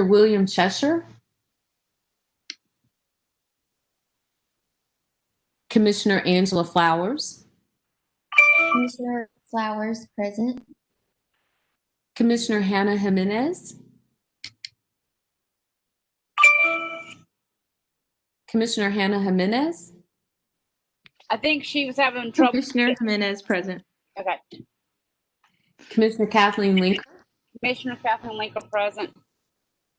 William Cheshire, Commissioner Angela Flowers, Commissioner Flowers, present. Commissioner Hannah Jimenez, Commissioner Hannah Jimenez, I think she was having trouble. Commissioner Jimenez, present. Okay. Commissioner Kathleen Linker, Commissioner Kathleen Lincoln, present.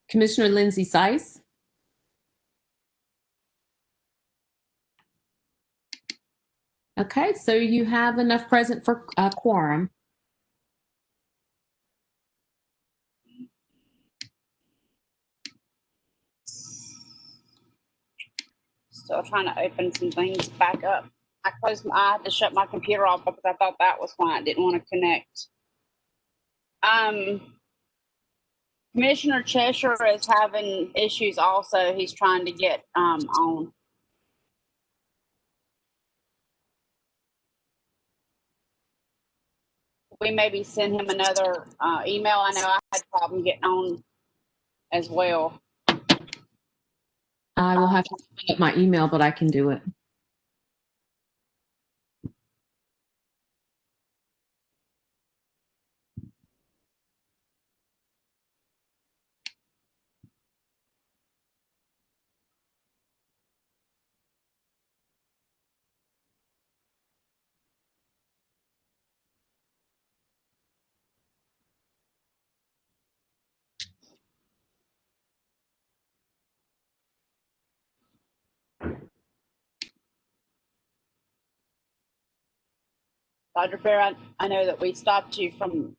Commissioner Lindsay Sice, okay, so you have enough present for quorum. Still trying to open some things back up. I had to shut my computer off because I thought that was why I didn't want to connect. Commissioner Cheshire is having issues also. He's trying to get on. We maybe send him another email. I know I had a problem getting on as well. I will have to look up my email, but I can do it. Dr. Fair, I know that we stopped you from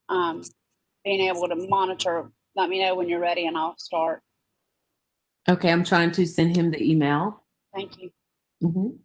being able to monitor. Let me know when you're ready and I'll start. Okay, I'm trying to send him the email. Thank you. Mm-hmm.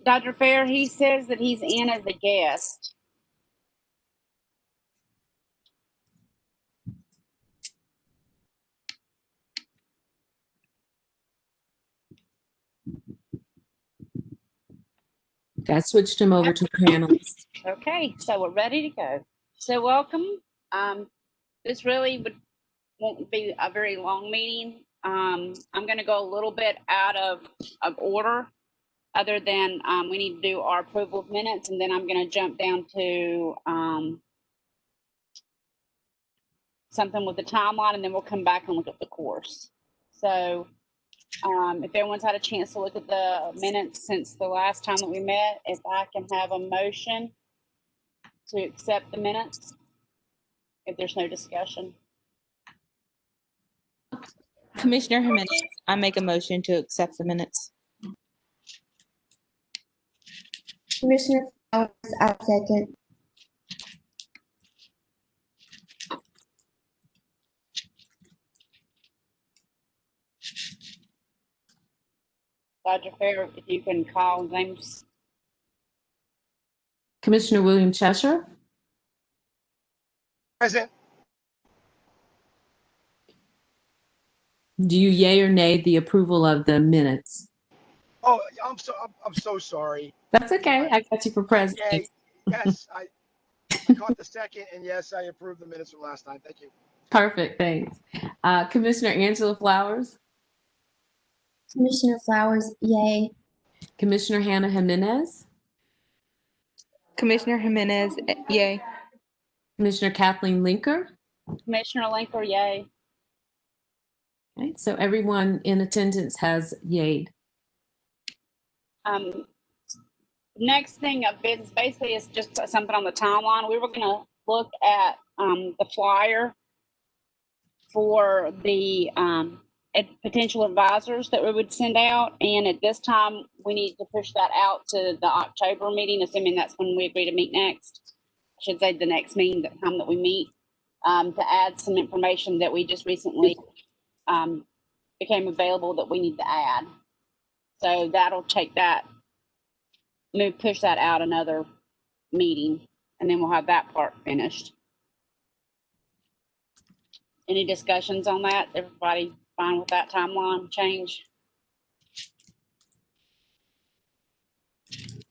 Dr. Fair, he says that he's in as a guest. I switched him over to panelist. Okay, so we're ready to go. So welcome. This really won't be a very long meeting. I'm going to go a little bit out of order, other than we need to do our approval of minutes, and then I'm going to jump down to something with the timeline, and then we'll come back and look at the course. So if everyone's had a chance to look at the minutes since the last time that we met, if I can have a motion to accept the minutes, if there's no discussion. Commissioner Jimenez, I make a motion to accept the minutes. Commissioner Flowers, I second. Dr. Fair, if you can call names. Commissioner William Cheshire, Present. do you yay or nay the approval of the minutes? Oh, I'm so sorry. That's okay. I got you for president. Yay. Yes, I caught the second, and yes, I approved the minutes from last time. Thank you. Perfect. Thanks. Commissioner Angela Flowers, Commissioner Flowers, yay. Commissioner Hannah Jimenez, Commissioner Jimenez, yay. Commissioner Kathleen Linker. Commissioner Linker, yay. Okay, so everyone in attendance has yayed. Next thing of business basically is just something on the timeline. We were going to look at the flyer for the potential advisors that we would send out. And at this time, we need to push that out to the October meeting, assuming that's when we agree to meet next. I should say the next meeting, the time that we meet, to add some information that we just recently became available that we need to add. So that'll take that, push that out another meeting, and then we'll have that part finished. Any discussions on that? Everybody fine with that timeline change?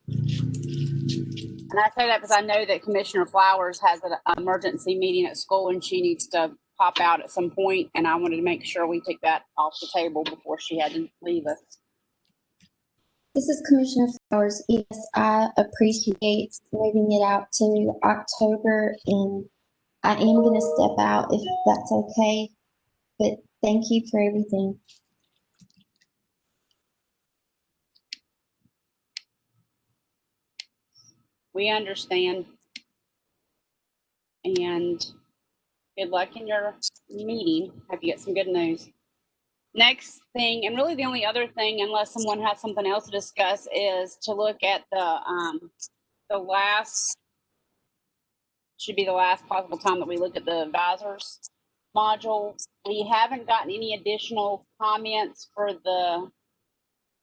And I say that because I know that Commissioner Flowers has an emergency meeting at school and she needs to pop out at some point, and I wanted to make sure we took that off the table before she had to leave us. This is Commissioner Flowers. Yes, I appreciate moving it out to October, and I am going to step out if that's okay. But thank you for everything. We understand. And good luck in your meeting. Hope you get some good news. Next thing, and really the only other thing, unless someone has something else to discuss, is to look at the last, should be the last possible time that we look at the advisors module. We haven't gotten any additional comments for the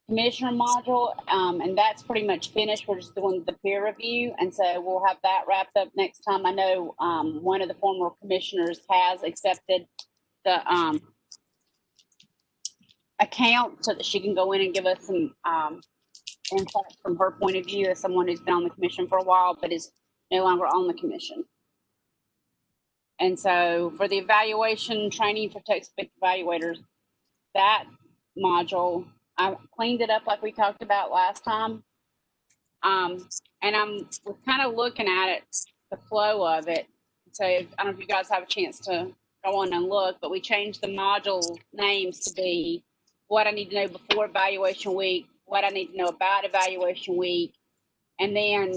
commissioner module, and that's pretty much finished. We're just doing the peer review, and so we'll have that wrapped up next time. I know one of the former commissioners has accepted the account so that she can go in and give us some insight from her point of view as someone who's been on the commission for a while but is no longer on the commission. And so for the evaluation training for textbook evaluators, that module, I cleaned it up like we talked about last time. And we're kind of looking at it, the flow of it. So I don't know if you guys have a chance to go on and look, but we changed the module names to be what I need to know before evaluation week, what I need to know about evaluation week, and then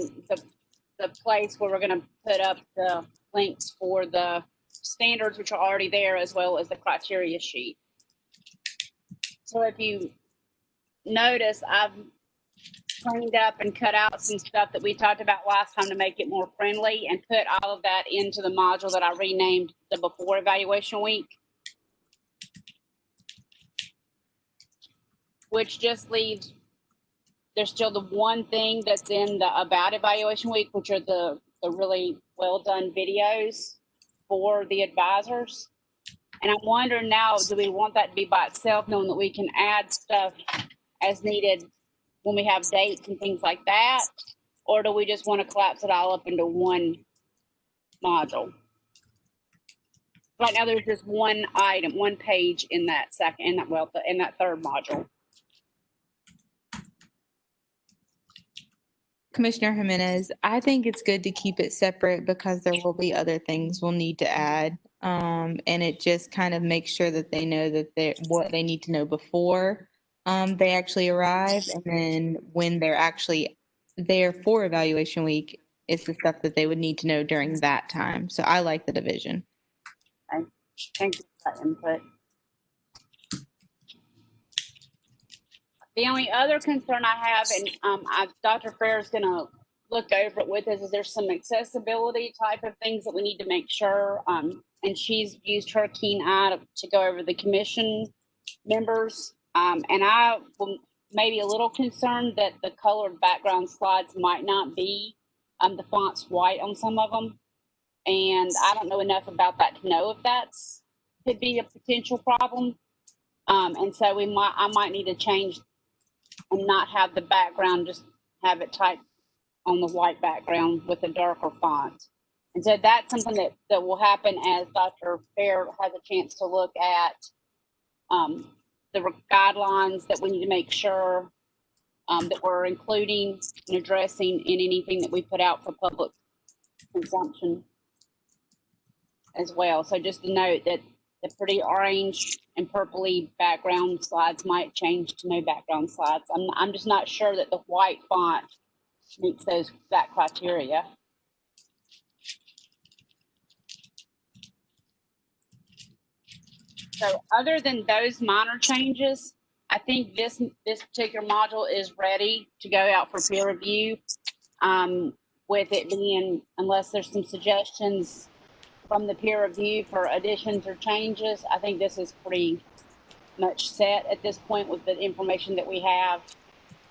the place where we're going to put up the links for the standards, which are already there, as well as the criteria sheet. So if you notice, I've cleaned up and cut out some stuff that we talked about last time to make it more friendly and put all of that into the module that I renamed the before evaluation week, which just leaves, there's still the one thing that's in the about evaluation week, which are the really well done videos for the advisors. And I'm wondering now, do we want that to be by itself, knowing that we can add stuff as needed when we have dates and things like that? Or do we just want to collapse it all up into one module? Right now, there's just one item, one page in that second, in that third module. Commissioner Jimenez, I think it's good to keep it separate because there will be other things we'll need to add. And it just kind of makes sure that they know that what they need to know before they actually arrive. And then when they're actually there for evaluation week, it's the stuff that they would need to know during that time. So I like the division. Okay. Thank you for that input. The only other concern I have, and Dr. Fair is going to look over it with us, is there's some accessibility type of things that we need to make sure. And she's used her keen eye to go over the commission members. And I will maybe a little concerned that the colored background slides might not be the font's white on some of them. And I don't know enough about that to know if that's could be a potential problem. And so I might need to change and not have the background, just have it typed on the white background with a darker font. And so that's something that will happen as Dr. Fair has a chance to look at the guidelines that we need to make sure that we're including and addressing in anything that we put out for public consumption as well. So just to note that the pretty orange and purpley background slides might change to no background slides. I'm just not sure that the white font meets that criteria. So other than those minor changes, I think this particular module is ready to go out for peer review. With it being, unless there's some suggestions from the peer review for additions or changes, I think this is pretty much set at this point with the information that we have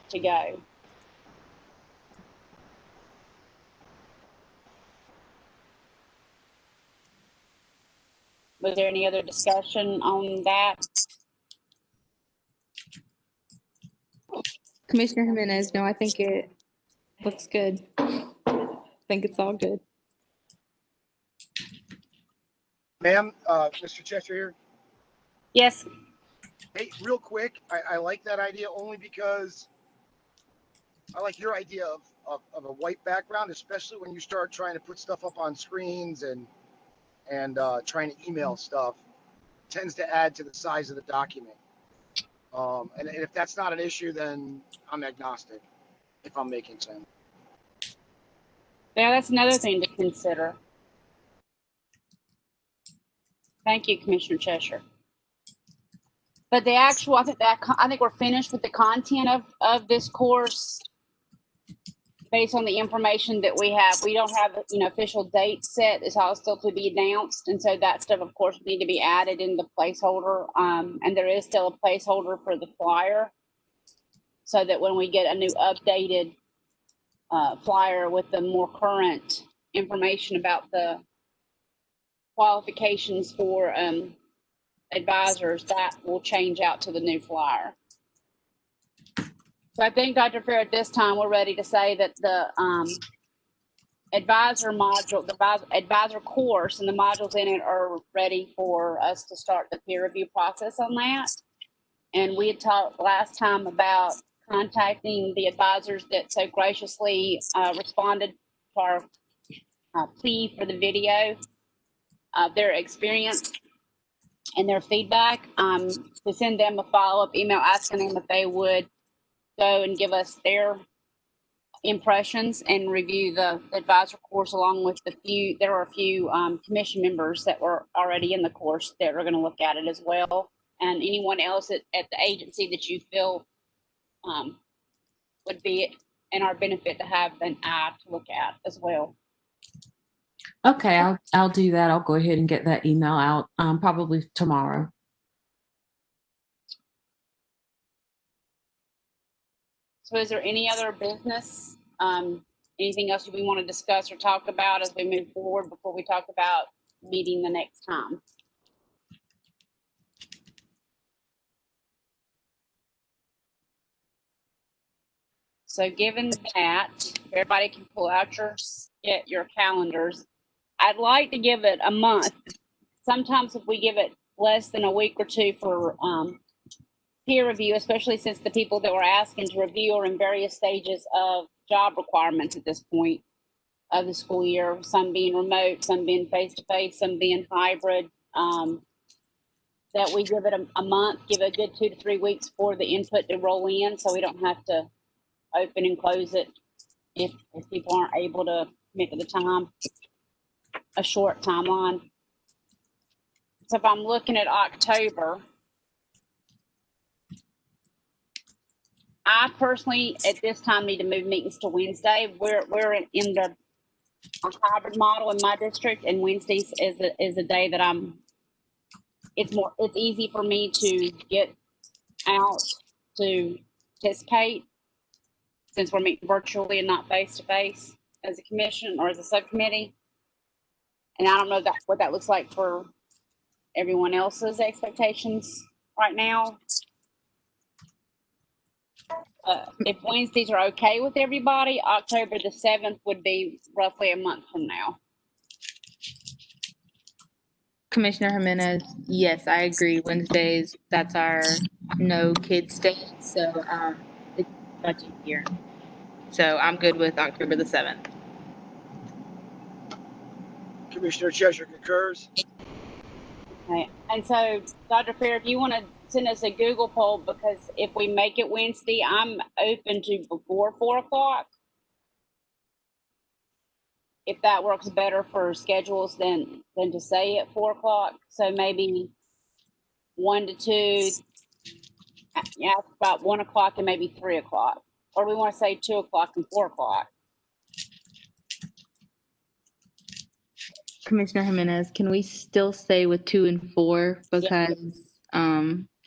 to go. Was there any other discussion on that? Commissioner Jimenez, no, I think it looks good. I think it's all good. Ma'am, Mr. Cheshire here. Yes. Hey, real quick, I like that idea only because I like your idea of a white background, especially when you start trying to put stuff up on screens and trying to email stuff. It tends to add to the size of the document. And if that's not an issue, then I'm agnostic, if I'm making sense. Yeah, that's another thing to consider. Thank you, Commissioner Cheshire. But the actual, I think we're finished with the content of this course based on the information that we have. We don't have, official date set. It's all still to be announced. And so that stuff, of course, need to be added in the placeholder. And there is still a placeholder for the flyer so that when we get a new updated flyer with the more current information about the qualifications for advisors, that will change out to the new flyer. So I think, Dr. Fair, at this time, we're ready to say that the advisor module, the advisor course and the modules in it are ready for us to start the peer review process on that. And we had talked last time about contacting the advisors that so graciously responded to our plea for the video, their experience and their feedback, to send them a follow-up email asking them if they would go and give us their impressions and review the advisor course along with there were a few commission members that were already in the course that are going to look at it as well. And anyone else at the agency that you feel would be in our benefit to have an eye to look at as well. Okay, I'll do that. I'll go ahead and get that email out probably tomorrow. So is there any other business, anything else we want to discuss or talk about as we move forward before we talk about meeting the next time? So given that, everybody can pull out your calendars. I'd like to give it a month. Sometimes if we give it less than a week or two for peer review, especially since the people that we're asking to review are in various stages of job requirements at this point of the school year, some being remote, some being face-to-face, some being hybrid, that we give it a month, give it a good 2 to 3 weeks for the input to roll in so we don't have to open and close it if people aren't able to make it the time, a short timeline. So if I'm looking at October, I personally, at this time, need to move meetings to Wednesday. We're in the hybrid model in my district, and Wednesdays is a day that it's easy for me to get out to participate since we're meeting virtually and not face to face as a commission or as a subcommittee. And I don't know what that looks like for everyone else's expectations right now. If Wednesdays are okay with everybody, October the 7th would be roughly a month from now. Commissioner Jimenez, yes, I agree. Wednesdays, that's our no kids day. So budget year. So I'm good with October the 7th. Commissioner Cheshire concurs. Okay. And so, Dr. Fair, if you want to send us a Google poll, because if we make it Wednesday, I'm open to before 4 o'clock. If that works better for schedules than to say at 4 o'clock. So maybe 1 to 2, yeah, about 1 o'clock and maybe 3 o'clock. Or we want to say 2 o'clock and 4 o'clock. Commissioner Jimenez, can we still stay with 2 and 4 because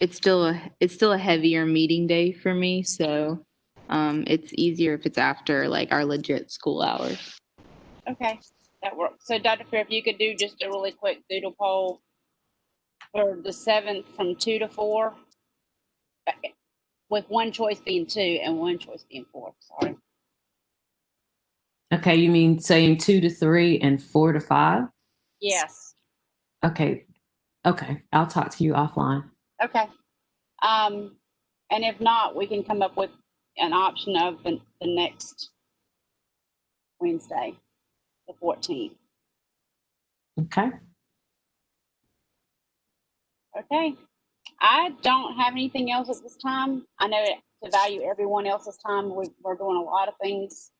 it's still a heavier meeting day for me, so it's easier if it's after like our legit school hours. Okay, that works. So Dr. Fair, if you could do just a really quick doodle poll for the 7th from 2 to 4, with one choice being 2 and one choice being 4. Sorry. Okay, you mean saying 2 to 3 and 4 to 5? Yes. Okay. Okay. I'll talk to you offline. Okay. And if not, we can come up with an option of the next Wednesday, the 14th. Okay. Okay. I don't have anything else at this time. I know to value everyone else's time, we're doing a lot of things,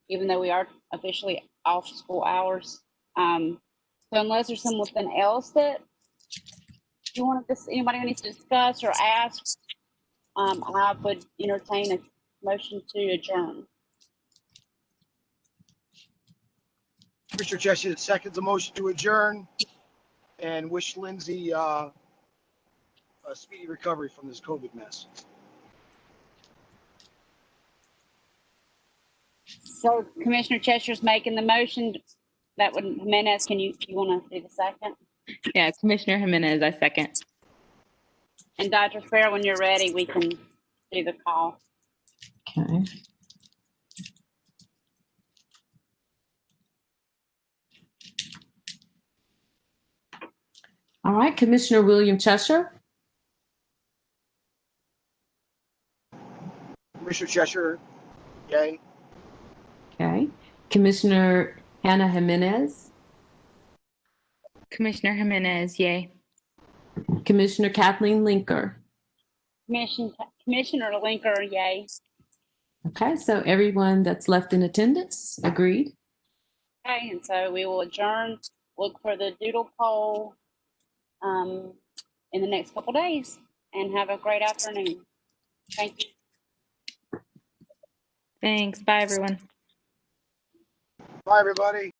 even though we are officially off school hours. So unless there's something else that you want to, anybody needs to discuss or ask, I would entertain a motion to adjourn. Commissioner Cheshire seconds a motion to adjourn and wish Lindsay a speedy recovery from this COVID mess. So Commissioner Cheshire's making the motion. That would, Jimenez, you want to do the second? Yeah, Commissioner Jimenez, I second. And Dr. Fair, when you're ready, we can do the call. Okay. All right, Commissioner William Cheshire. Commissioner Cheshire, yay. Okay. Commissioner Hannah Jimenez. Commissioner Jimenez, yay. Commissioner Kathleen Linker. Commissioner Linker, yay. Okay, so everyone that's left in attendance agreed. Okay, and so we will adjourn. Look for the doodle poll in the next couple days, and have a great afternoon. Thank you. Thanks. Bye, everyone. Bye, everybody.